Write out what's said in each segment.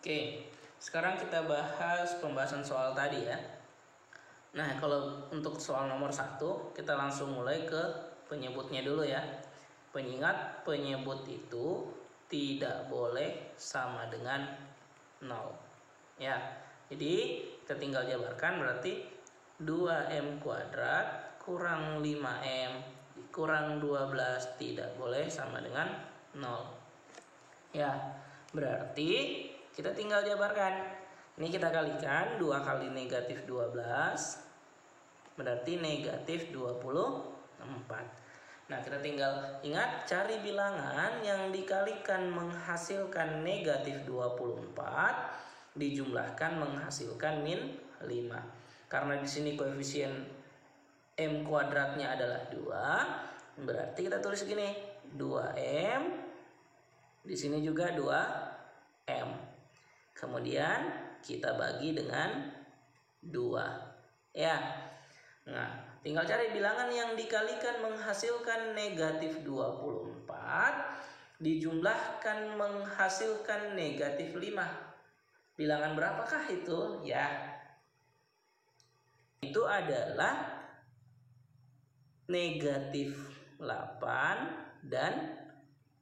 Oke, sekarang kita bahas pembahasan soal tadi ya. Nah, kalau untuk soal nomor 1, kita langsung mulai ke penyebutnya dulu ya. Pengingat penyebut itu tidak boleh sama dengan 0. Ya, jadi kita tinggal jabarkan, berarti 2M kuadrat kurang 5M kurang 12 tidak boleh sama dengan 0. Ya, berarti kita tinggal jabarkan. Ini kita kalikan 2 kali negatif 12 berarti negatif 24. Nah, kita tinggal ingat cari bilangan yang dikalikan menghasilkan negatif 24 dijumlahkan menghasilkan min 5. Karena di sini koefisien M kuadratnya adalah 2, berarti kita tulis gini, 2M, di sini juga 2M. Kemudian kita bagi dengan 2. Ya. Nah, tinggal cari bilangan yang dikalikan menghasilkan negatif 24 dijumlahkan menghasilkan negatif 5. Bilangan berapakah itu? Ya, itu adalah negatif 8 dan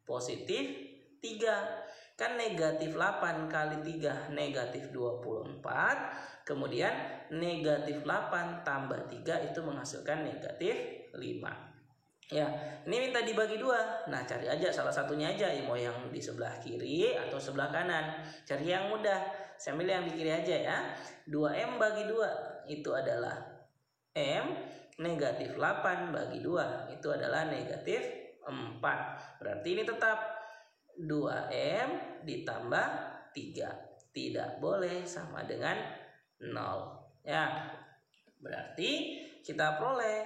positif 3. Kan negatif 8 kali 3 negatif 24. Kemudian negatif 8 tambah 3 itu menghasilkan negatif 5. Ya, ini minta dibagi 2. Nah, cari aja salah satunya aja, mau yang di sebelah kiri atau sebelah kanan. Cari yang mudah. Sambil yang di kiri aja ya. 2M bagi 2 itu adalah M, negatif 8 bagi 2 itu adalah negatif 4. Berarti ini tetap 2M ditambah 3 tidak boleh sama dengan 0. Ya, berarti kita peroleh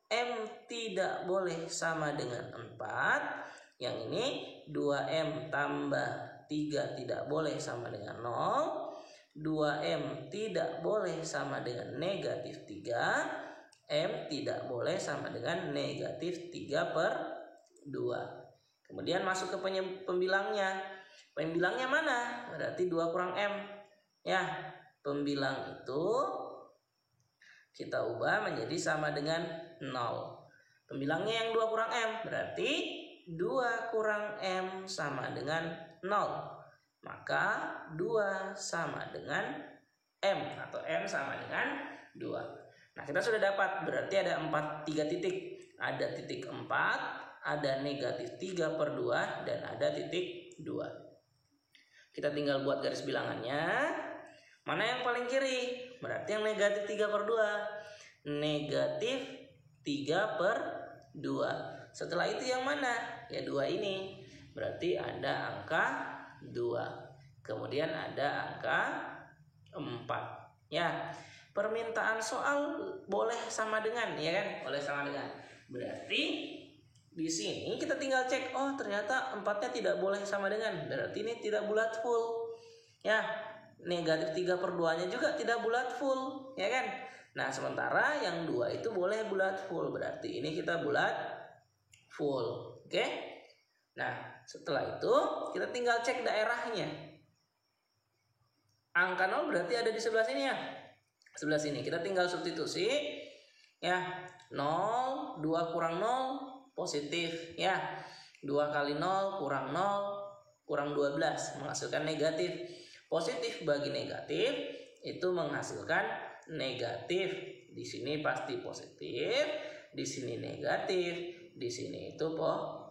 M tidak boleh sama dengan 4. Yang ini 2M tambah 3 tidak boleh sama dengan 0. 2M tidak boleh sama dengan negatif 3. M tidak boleh sama dengan negatif 3 per 2. Kemudian masuk ke pembilangnya. Pembilangnya mana? Berarti 2 kurang M. Ya, pembilang itu kita ubah menjadi sama dengan 0. Pembilangnya yang 2 kurang M, berarti 2 kurang M sama dengan 0. Maka 2 sama dengan M atau M sama dengan 2. Nah, kita sudah dapat, berarti ada 3 titik. Ada titik 4, ada negatif 3 per 2, dan ada titik 2. Kita tinggal buat garis bilangannya. Mana yang paling kiri? Berarti yang negatif 3 per 2. Negatif 3 per 2. Setelah itu yang mana? Ya 2 ini. Berarti ada angka 2. Kemudian ada angka 4. Ya, permintaan soal boleh sama dengan, ya kan? Boleh sama dengan. Berarti di sini kita tinggal cek, oh ternyata 4-nya tidak boleh sama dengan. Berarti ini tidak bulat full. Ya, negatif 3 per 2 nya juga tidak bulat full, ya kan? Nah, sementara yang 2 itu boleh bulat full, berarti ini kita bulat full. Oke? Nah, setelah itu kita tinggal cek daerahnya. Angka 0 berarti ada di sebelah sini ya. Sebelah sini kita tinggal substitusi. Ya, 0, 2 kurang 0 positif, ya. 2 kali 0 kurang 0 kurang 12 menghasilkan negatif. Positif bagi negatif itu menghasilkan negatif. Di sini pasti positif, di sini negatif, di sini itu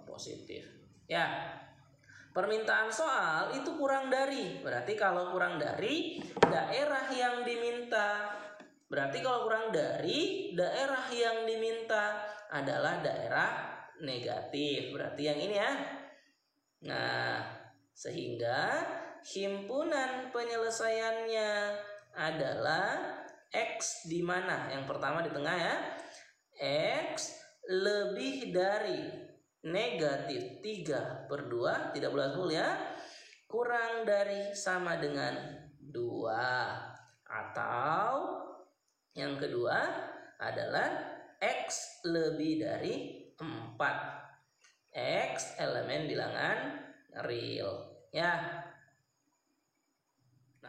positif. Ya. Permintaan soal itu kurang dari. Berarti kalau kurang dari daerah yang diminta. Berarti kalau kurang dari daerah yang diminta adalah daerah negatif. Berarti yang ini ya. Nah, sehingga himpunan penyelesaiannya adalah X di mana? Yang pertama di tengah ya. X lebih dari negatif 3 per 2, tidak bulat full ya. Kurang dari sama dengan 2. Atau yang kedua adalah X lebih dari 4. X elemen bilangan real. Ya.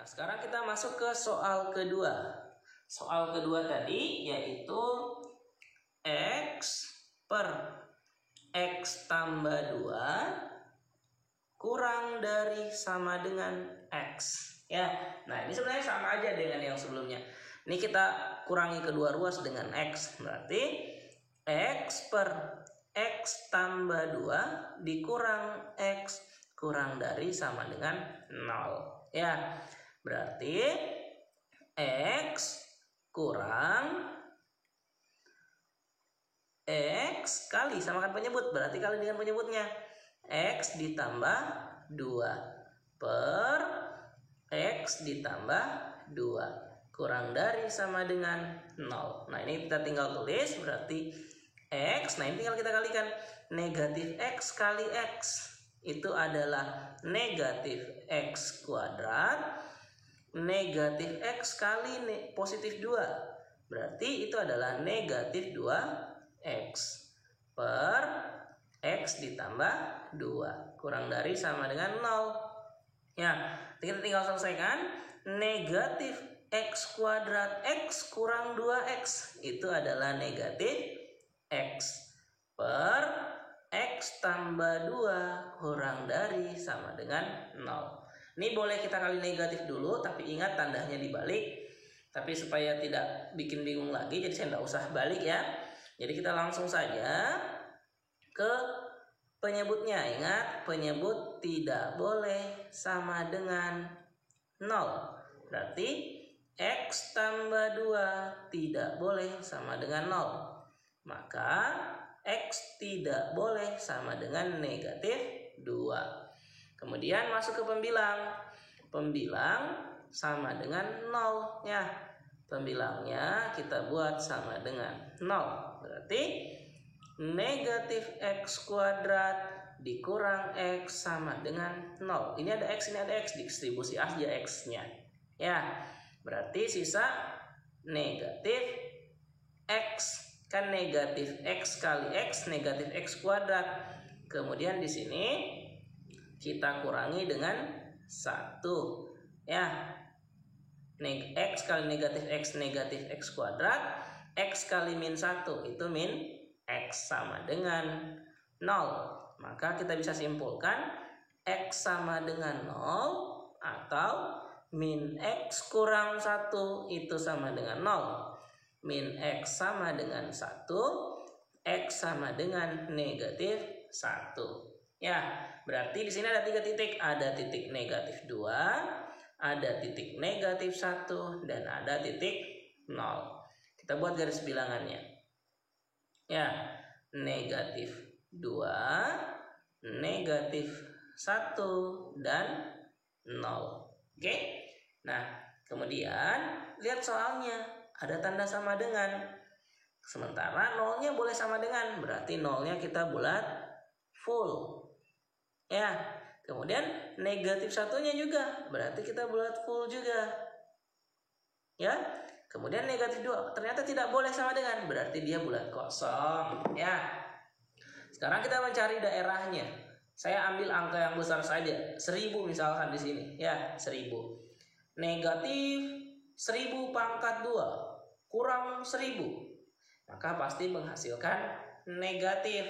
sekarang kita masuk ke soal kedua. Soal kedua tadi yaitu X per X tambah 2 kurang dari sama dengan X. Ya, nah ini sebenarnya sama aja dengan yang sebelumnya. Ini kita kurangi kedua ruas dengan X. Berarti X per X tambah 2 dikurang X kurang dari sama dengan 0. Ya, berarti X kurang X kali samakan penyebut. Berarti kali dengan penyebutnya. X ditambah 2 per X ditambah 2 kurang dari sama dengan 0. Nah ini kita tinggal tulis, berarti X, nah ini tinggal kita kalikan. Negatif X kali X itu adalah negatif X kuadrat. Negatif X kali positif 2 berarti itu adalah negatif 2X per X ditambah 2 kurang dari sama dengan 0. Ya, kita tinggal selesaikan. Negatif X kuadrat X kurang 2X itu adalah negatif X per X tambah 2 kurang dari sama dengan 0. Ini boleh kita kali negatif dulu, tapi ingat tandanya dibalik. Tapi supaya tidak bikin bingung lagi, jadi saya tidak usah balik ya. Jadi kita langsung saja ke penyebutnya. Ingat, penyebut tidak boleh sama dengan 0. Berarti X tambah 2 tidak boleh sama dengan 0. Maka X tidak boleh sama dengan negatif 2. Kemudian masuk ke pembilang. Pembilang sama dengan 0 ya. Pembilangnya kita buat sama dengan 0. Berarti negatif X kuadrat dikurang X sama dengan 0. Ini ada X, ini ada X. Distribusi aja X-nya. Ya, berarti sisa negatif X. Kan negatif X kali X, negatif X kuadrat. Kemudian di sini kita kurangi dengan 1. Ya, X kali negatif X kuadrat. X kali min 1 itu min X sama dengan 0. Maka kita bisa simpulkan X sama dengan 0 atau min X kurang 1 itu sama dengan 0. Min X sama dengan 1, X sama dengan negatif 1. Ya, berarti di sini ada 3 titik. Ada titik negatif 2, ada titik negatif 1, dan ada titik 0. Kita buat garis bilangannya. Ya, negatif 2, negatif 1, dan 0. Oke. Nah, kemudian lihat soalnya. Ada tanda sama dengan. Sementara 0-nya boleh sama dengan. Berarti 0-nya kita bulat full. Ya. Kemudian negatif 1-nya juga. Berarti kita bulat full juga. Ya. Kemudian negatif 2 ternyata tidak boleh sama dengan, berarti dia bulat kosong. Ya. Sekarang kita mencari daerahnya. Saya ambil angka yang besar saja, 1000 misalkan di sini. Ya, 1000. Negatif 1000 pangkat 2 kurang 1000. Maka pasti menghasilkan negatif.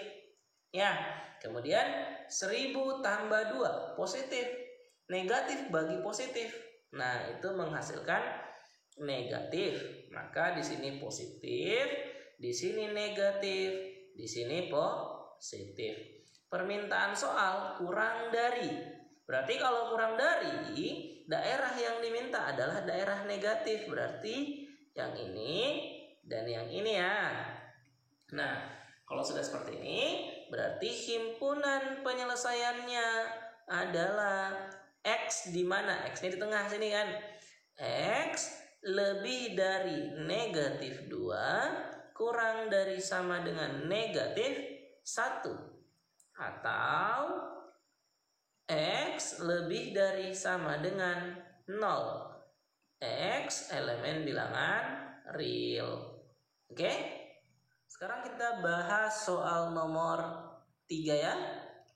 Ya. Kemudian 1000 tambah 2 positif. Negatif bagi positif. Nah, itu menghasilkan negatif. Maka di sini positif, di sini negatif, di sini positif. Permintaan soal kurang dari. Berarti kalau kurang dari, daerah yang diminta adalah daerah negatif. Berarti yang ini dan yang ini ya. Nah, kalau sudah seperti ini, berarti himpunan penyelesaiannya adalah X di mana? X-nya di tengah sini kan. X lebih dari negatif 2 kurang dari sama dengan negatif 1. Atau X lebih dari sama dengan 0. X elemen bilangan real. Oke? Sekarang kita bahas soal nomor 3 ya.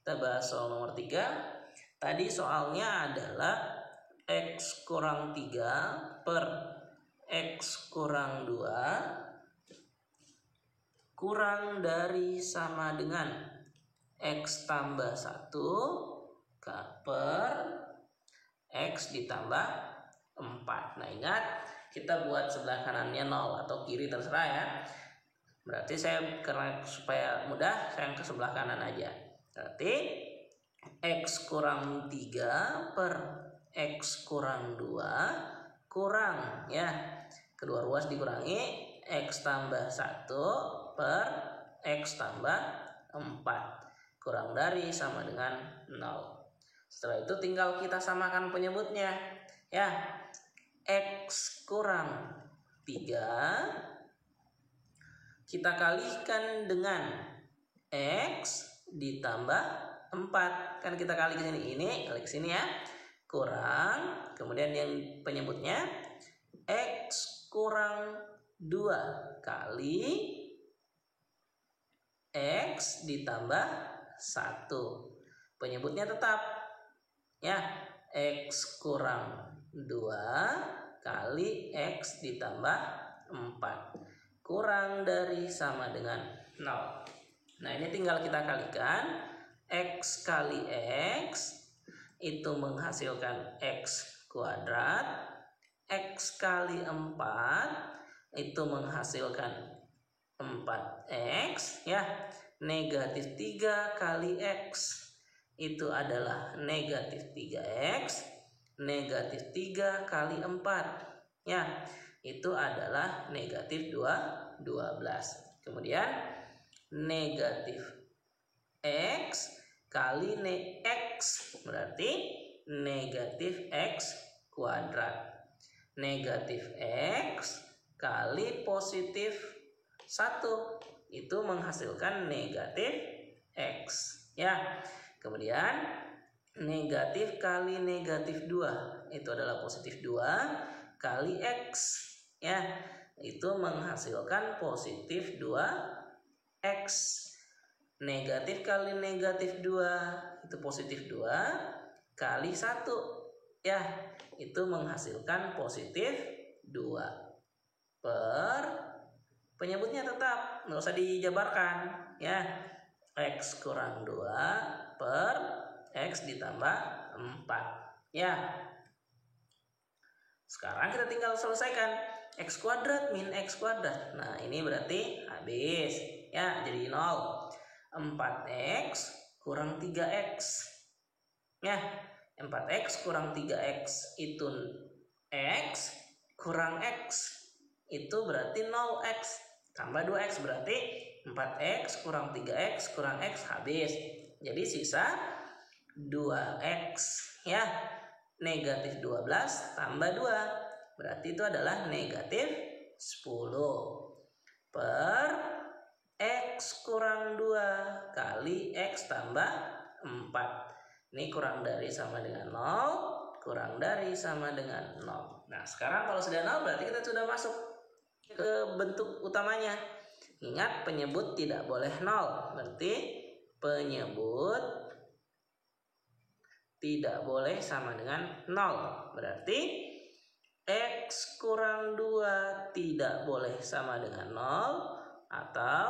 Kita bahas soal nomor 3. Tadi soalnya adalah X kurang 3 per X kurang 2 kurang dari sama dengan X tambah 1 per X ditambah 4. Nah ingat, kita buat sebelah kanannya 0 atau kiri terserah ya. Berarti karena supaya mudah saya ke sebelah kanan aja. Berarti X kurang 3 per X kurang 2 kurang ya, kedua ruas dikurangi X tambah 1 per X tambah 4 kurang dari sama dengan 0. Setelah itu tinggal kita samakan penyebutnya ya. X kurang 3 kita kalikan dengan X ditambah 4. Kan kita kali ke sini, ini kali ke sini ya. Kurang, kemudian yang penyebutnya X kurang 2 kali X ditambah 1. Penyebutnya tetap ya, X kurang 2 kali X ditambah 4 kurang dari sama dengan 0. Nah ini tinggal kita kalikan. X kali X itu menghasilkan X kuadrat. X kali 4 itu menghasilkan 4X ya. Negatif 3 kali X itu adalah negatif 3X. Negatif 3 kali 4 ya, itu adalah negatif 12. Kemudian negatif X kali X berarti negatif X kuadrat. Negatif X kali positif 1 itu menghasilkan negatif X ya. Kemudian negatif kali negatif 2 itu adalah positif 2 kali X ya, itu menghasilkan positif 2X. Negatif kali negatif 2 itu positif 2 kali 1 ya, itu menghasilkan positif 2 per penyebutnya tetap, nggak usah dijabarkan ya. X kurang 2 per X ditambah 4 ya. Sekarang kita tinggal selesaikan. X kuadrat min X kuadrat. Nah ini berarti habis ya, jadi 0. 4X kurang 3X ya. 4X kurang 3X itu X kurang X itu berarti 0X tambah 2X berarti 4X kurang 3X kurang X habis. Jadi sisa 2X ya. Negatif 12 tambah 2 berarti itu adalah negatif 10 per X kurang 2 kali X tambah 4. Ini kurang dari sama dengan 0, kurang dari sama dengan 0. Nah sekarang kalau sudah 0 berarti kita sudah masuk ke bentuk utamanya. Ingat, penyebut tidak boleh 0. Berarti penyebut tidak boleh sama dengan 0. Berarti X kurang 2 tidak boleh sama dengan 0, atau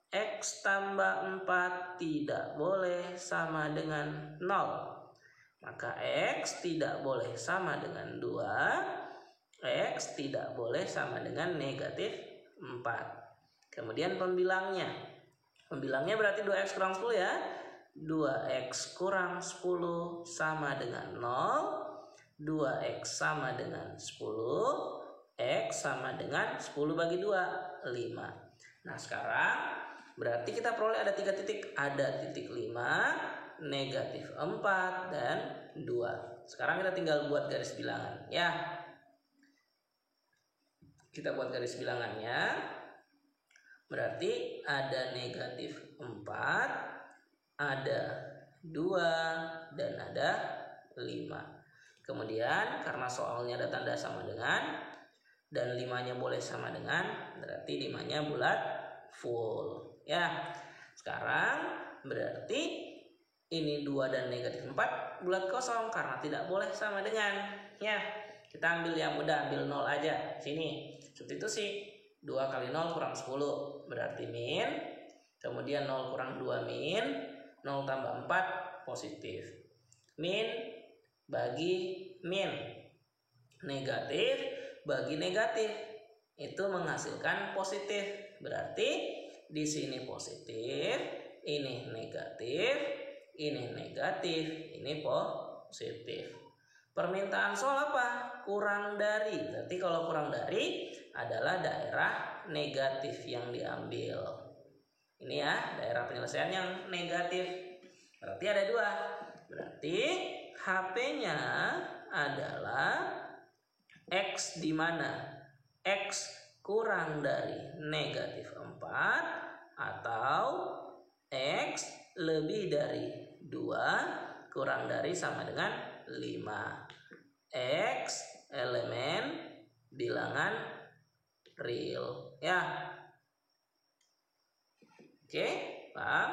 X tambah 4 tidak boleh sama dengan 0. Maka X tidak boleh sama dengan 2, X tidak boleh sama dengan negatif 4. Kemudian pembilangnya. Pembilangnya berarti 2X kurang 10 ya. 2X kurang 10 sama dengan 0. 2X sama dengan 10. X sama dengan 10 bagi 2, 5. Nah sekarang berarti kita peroleh ada 3 titik. Ada titik 5, negatif 4, dan 2. Sekarang kita tinggal buat garis bilangan ya. Kita buat garis bilangannya. Berarti ada negatif 4, ada 2, dan ada 5. Kemudian karena soalnya ada tanda sama dengan, dan 5-nya boleh sama dengan, berarti 5-nya bulat full ya. Sekarang berarti ini 2 dan negatif 4 bulat kosong karena tidak boleh sama dengan. Ya, kita ambil yang mudah, ambil 0 aja. Sini, substitusi. 2 kali 0 kurang 10, berarti min. Kemudian 0 kurang 2 min. 0 tambah 4 positif. Min bagi min. Negatif bagi negatif. Itu menghasilkan positif. Berarti di sini positif, ini negatif, ini negatif, ini positif. Permintaan soal apa? Kurang dari. Berarti kalau kurang dari adalah daerah negatif yang diambil. Ini ya, daerah penyelesaian yang negatif. Berarti ada 2. Berarti HP-nya adalah X di mana X kurang dari negatif 4 atau X lebih dari 2 kurang dari sama dengan 5. X elemen bilangan real. Ya. Oke, paham?